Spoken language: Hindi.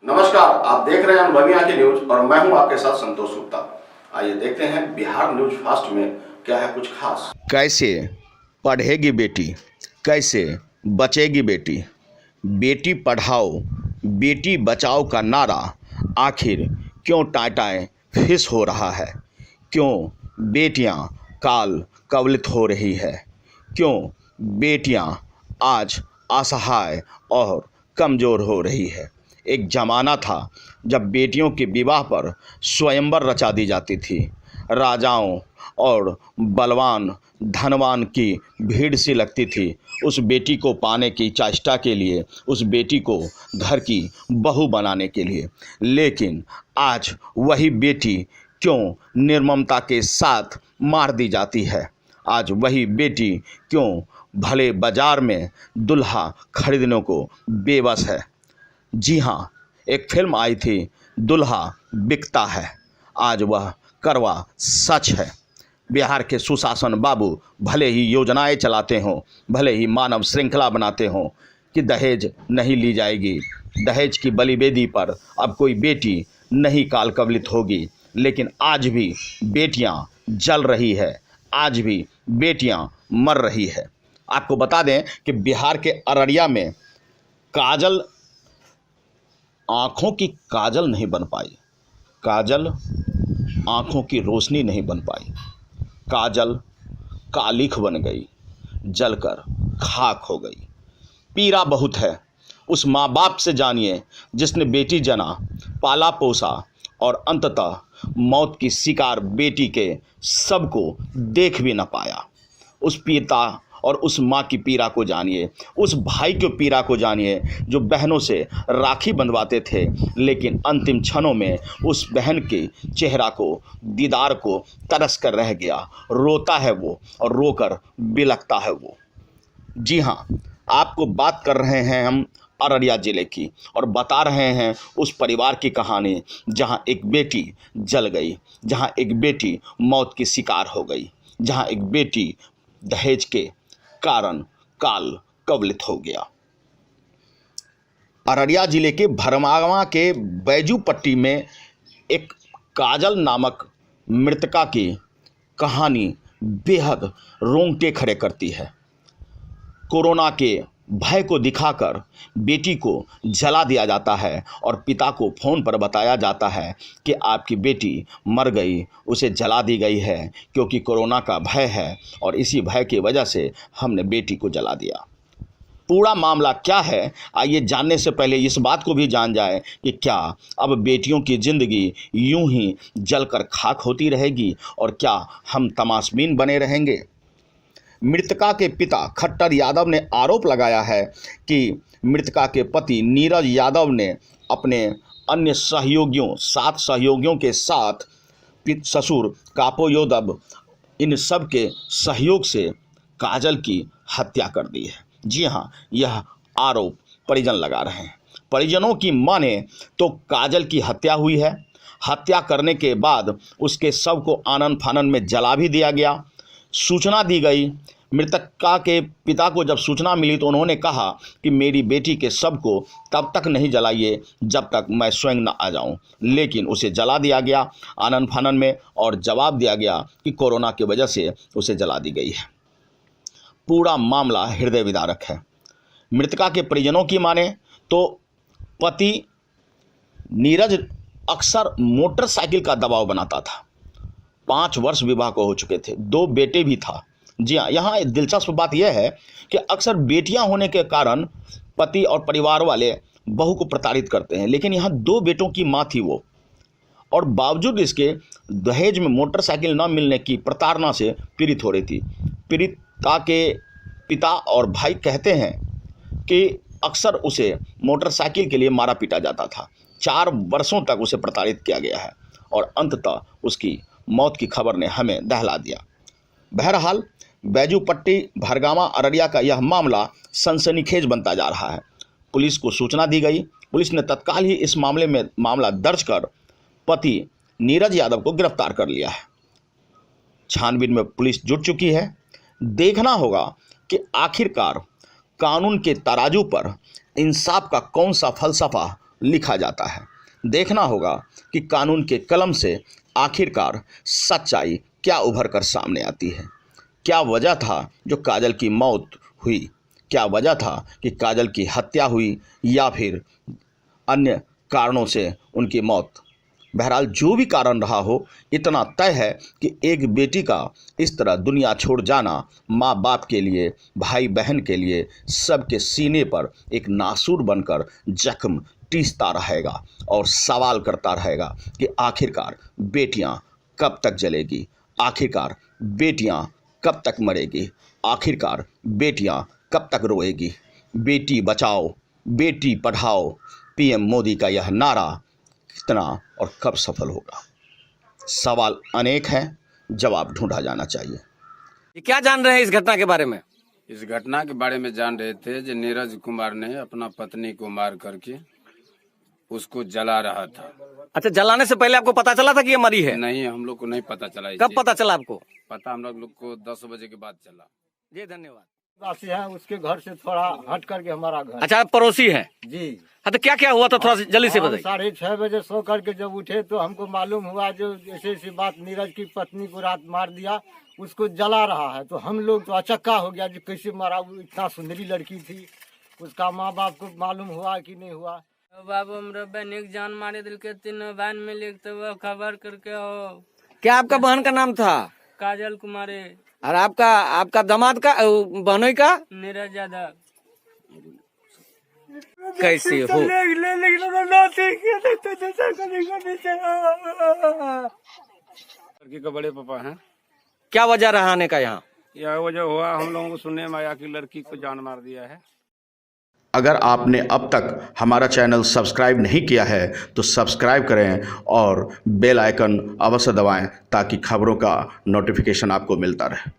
नमस्कार, आप देख रहे हैं अनुभवी आंखें न्यूज और मैं हूं आपके साथ संतोष गुप्ता। आइए देखते हैं बिहार न्यूज फास्ट में क्या है कुछ खास। कैसे पढ़ेगी बेटी, कैसे बचेगी बेटी। बेटी पढ़ाओ बेटी बचाओ का नारा आखिर क्यों टाँय फिस हो रहा है। क्यों बेटियां काल कवलित हो रही है। क्यों बेटियां आज असहाय और कमज़ोर हो रही है। एक ज़माना था जब बेटियों के विवाह पर स्वयंवर रचा दी जाती थी। राजाओं और बलवान धनवान की भीड़ सी लगती थी उस बेटी को पाने की चेष्टा के लिए, उस बेटी को घर की बहू बनाने के लिए। लेकिन आज वही बेटी क्यों निर्ममता के साथ मार दी जाती है। आज वही बेटी क्यों भले बाजार में दुल्हा खरीदने को बेबस है। जी हाँ, एक फिल्म आई थी दुल्हा बिकता है। आज वह करवा सच है। बिहार के सुशासन बाबू भले ही योजनाएं चलाते हों, भले ही मानव श्रृंखला बनाते हों कि दहेज नहीं ली जाएगी, दहेज की बलिवेदी पर अब कोई बेटी नहीं काल कवलित होगी, लेकिन आज भी बेटियां जल रही है, आज भी बेटियां मर रही है। आपको बता दें कि बिहार के अररिया में काजल आँखों की काजल नहीं बन पाई, काजल आँखों की रोशनी नहीं बन पाई, काजल कालिख बन गई, जलकर खाक हो गई। पीड़ा बहुत है उस माँ बाप से जानिए जिसने बेटी जना, पाला पोसा और अंततः मौत की शिकार बेटी के सबको देख भी न पाया। उस पिता और उस माँ की पीड़ा को जानिए, उस भाई की पीड़ा को जानिए जो बहनों से राखी बंधवाते थे, लेकिन अंतिम क्षणों में उस बहन के चेहरा को, दीदार को तरस कर रह गया। रोता है वो और रोकर बिलखता है वो। जी हाँ, आपको बात कर रहे हैं हम अररिया ज़िले की और बता रहे हैं उस परिवार की कहानी जहां एक बेटी जल गई, जहां एक बेटी मौत की शिकार हो गई, जहां एक बेटी दहेज के कारण काल कवलित हो गया। अररिया जिले के भरमावा के बैजू पट्टी में एक काजल नामक मृतका की कहानी बेहद रोंगटे खड़े करती है। कोरोना के भय को दिखाकर बेटी को जला दिया जाता है और पिता को फ़ोन पर बताया जाता है कि आपकी बेटी मर गई, उसे जला दी गई है क्योंकि कोरोना का भय है और इसी भय की वजह से हमने बेटी को जला दिया। पूरा मामला क्या है, आइए जानने से पहले इस बात को भी जान जाए कि क्या अब बेटियों की ज़िंदगी यूं ही जलकर खाक होती रहेगी और क्या हम तमाशबीन बने रहेंगे। मृतका के पिता खट्टर यादव ने आरोप लगाया है कि मृतका के पति नीरज यादव ने अपने अन्य सहयोगियों, 7 सहयोगियों के साथ ससुर कापो यादव, इन सब के सहयोग से काजल की हत्या कर दी है। जी हाँ, यह आरोप परिजन लगा रहे हैं। परिजनों की माने तो काजल की हत्या हुई है। हत्या करने के बाद उसके शव को आनन फानन में जला भी दिया गया। सूचना दी गई। मृतका के पिता को जब सूचना मिली तो उन्होंने कहा कि मेरी बेटी के शव को तब तक नहीं जलाइए जब तक मैं स्वयं न आ जाऊं, लेकिन उसे जला दिया गया आनन फानन में और जवाब दिया गया कि कोरोना की वजह से उसे जला दी गई है। पूरा मामला हृदय विदारक है। मृतका के परिजनों की माने तो पति नीरज अक्सर मोटरसाइकिल का दबाव बनाता था। 5 वर्ष विवाह को हो चुके थे, 2 बेटे भी था। जी हाँ, यहाँ एक दिलचस्प बात यह है कि अक्सर बेटियां होने के कारण पति और परिवार वाले बहू को प्रताड़ित करते हैं, लेकिन यहाँ 2 बेटों की माँ थी वो, और बावजूद इसके दहेज में मोटरसाइकिल न मिलने की प्रताड़ना से पीड़ित हो रही थी। पीड़िता के पिता और भाई कहते हैं कि अक्सर उसे मोटरसाइकिल के लिए मारा पीटा जाता था। 4 वर्षों तक उसे प्रताड़ित किया गया है और अंततः उसकी मौत की खबर ने हमें दहला दिया। बहरहाल बैजू पट्टी भरगामा अररिया का यह मामला सनसनीखेज बनता जा रहा है। पुलिस को सूचना दी गई। पुलिस ने तत्काल ही इस मामले में मामला दर्ज कर पति नीरज यादव को गिरफ्तार कर लिया है। छानबीन में पुलिस जुट चुकी है। देखना होगा कि आखिरकार कानून के तराजू पर इंसाफ का कौन सा फलसफा लिखा जाता है। देखना होगा कि कानून के कलम से आखिरकार सच्चाई क्या उभर कर सामने आती है। क्या वजह था जो काजल की मौत हुई, क्या वजह था कि काजल की हत्या हुई, या फिर अन्य कारणों से उनकी मौत। बहरहाल जो भी कारण रहा हो, इतना तय है कि एक बेटी का इस तरह दुनिया छोड़ जाना माँ बाप के लिए, भाई बहन के लिए, सबके सीने पर एक नासूर बनकर जख्म टीसता रहेगा और सवाल करता रहेगा कि आखिरकार बेटियां कब तक जलेगी, आखिरकार बेटियां कब तक मरेगी, आखिरकार बेटियां कब तक रोएगी। बेटी बचाओ, बेटी पढ़ाओ, पीएम मोदी का यह नारा कितना और कब सफल होगा? सवाल अनेक हैं, जवाब ढूंढा जाना चाहिए। ये क्या जान रहे हैं इस घटना के बारे में? इस घटना के बारे में जान रहे थे जो नीरज कुमार ने अपना पत्नी को मार करके उसको जला रहा था। अच्छा, जलाने से पहले आपको पता चला था कि ये मरी है? नहीं, हम लोग को नहीं पता चला। कब पता चला आपको? पता हम लोग को 10 बजे के बाद चला। जी धन्यवाद। वासी है, उसके घर से थोड़ा हट करके हमारा घर। अच्छा, आप पड़ोसी हैं? जी। हाँ, तो क्या क्या हुआ था, थोड़ा जल्दी से बताइए। 6:30 बजे सो करके जब उठे तो हमको मालूम हुआ जो ऐसी ऐसी बात, नीरज की पत्नी को रात मार दिया, उसको जला रहा है। तो हम लोग तो अचक्का हो गया जो कैसे मारा, वो इतना सुंदरी लड़की थी। उसका माँ बाप को मालूम हुआ कि नहीं हुआ? बाबू हमरा बहन एक जान मारे दिल के, तीनों बहन में लिखते वो खबर करके हो। क्या आपका बहन का नाम था? काजल कुमारी। और आपका दामाद का, बहनोई का? नीरज यादव। कैसे हो? लड़की का बड़े पापा हैं। क्या वजह रहा आने का यहाँ? यह वजह हुआ, हम लोगों को सुनने में आया कि लड़की को जान मार दिया है। अगर आपने अब तक हमारा चैनल सब्सक्राइब नहीं किया है तो सब्सक्राइब करें और बेल आइकन अवश्य दबाएं ताकि खबरों का नोटिफिकेशन आपको मिलता रहे।